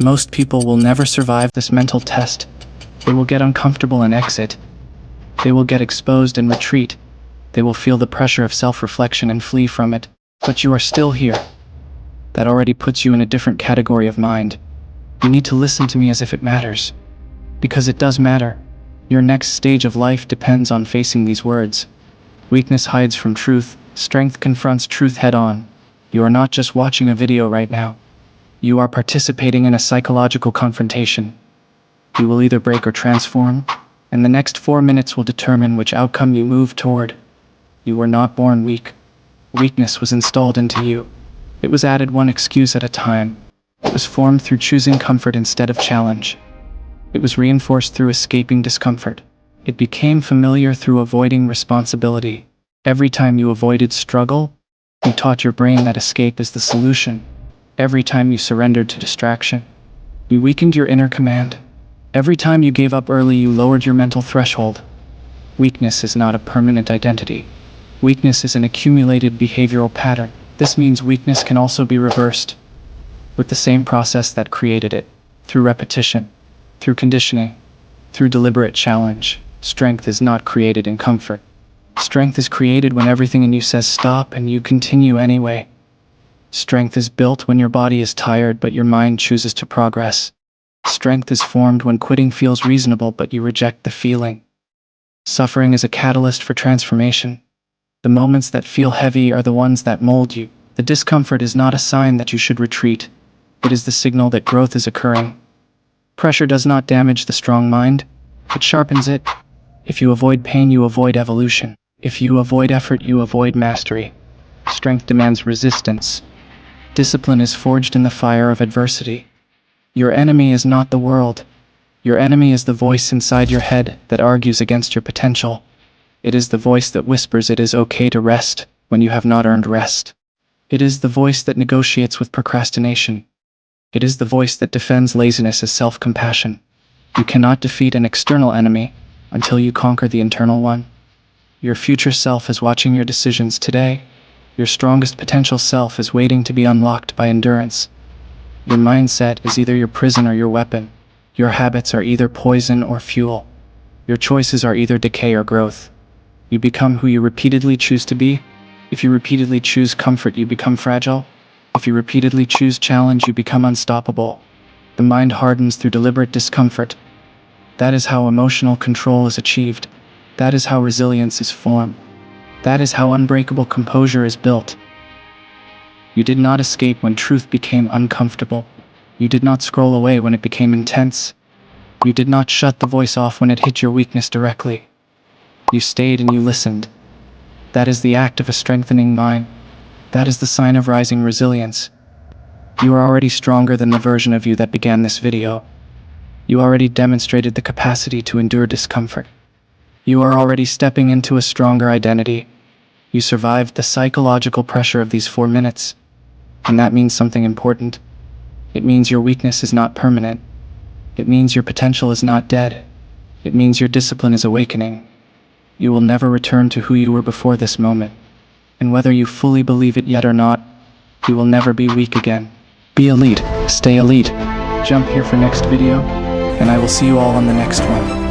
Most people will never survive this mental test. They will get uncomfortable and exit. They will get exposed and retreat. They will feel the pressure of self-reflection and flee from it. But you are still here. That already puts you in a different category of mind. You need to listen to me as if it matters. Because it does matter. Your next stage of life depends on facing these words. Weakness hides from truth. Strength confronts truth head-on. You are not just watching a video right now. You are participating in a psychological confrontation. You will either break or transform, and the next 4 minutes will determine which outcome you move toward. You were not born weak. Weakness was installed into you. It was added one excuse at a time. It was formed through choosing comfort instead of challenge. It was reinforced through escaping discomfort. It became familiar through avoiding responsibility. Every time you avoided struggle, you taught your brain that escape is the solution. Every time you surrendered to distraction, you weakened your inner command. Every time you gave up early, you lowered your mental threshold. Weakness is not a permanent identity. Weakness is an accumulated behavioral pattern. This means weakness can also be reversed with the same process that created it, through repetition, through conditioning, through deliberate challenge. Strength is not created in comfort. Strength is created when everything in you says stop and you continue anyway. Strength is built when your body is tired but your mind chooses to progress. Strength is formed when quitting feels reasonable but you reject the feeling. Suffering is a catalyst for transformation. The moments that feel heavy are the ones that mold you. The discomfort is not a sign that you should retreat. It is the signal that growth is occurring. Pressure does not damage the strong mind. It sharpens it. If you avoid pain, you avoid evolution. If you avoid effort, you avoid mastery. Strength demands resistance. Discipline is forged in the fire of adversity. Your enemy is not the world. Your enemy is the voice inside your head that argues against your potential. It is the voice that whispers it is okay to rest when you have not earned rest. It is the voice that negotiates with procrastination. It is the voice that defends laziness as self-compassion. You cannot defeat an external enemy until you conquer the internal one. Your future self is watching your decisions today. Your strongest potential self is waiting to be unlocked by endurance. Your mindset is either your prison or your weapon. Your habits are either poison or fuel. Your choices are either decay or growth. You become who you repeatedly choose to be. If you repeatedly choose comfort, you become fragile. If you repeatedly choose challenge, you become unstoppable. The mind hardens through deliberate discomfort. That is how emotional control is achieved. That is how resilience is formed. That is how unbreakable composure is built. You did not escape when truth became uncomfortable. You did not scroll away when it became intense. You did not shut the voice off when it hit your weakness directly. You stayed and you listened. That is the act of a strengthening mind. That is the sign of rising resilience. You are already stronger than the version of you that began this video. You already demonstrated the capacity to endure discomfort. You are already stepping into a stronger identity. You survived the psychological pressure of these 4 minutes. And that means something important. It means your weakness is not permanent. It means your potential is not dead. It means your discipline is awakening. You will never return to who you were before this moment. And whether you fully believe it yet or not, you will never be weak again. Be elite. Stay elite. Jump here for next video, and I will see you all on the next one.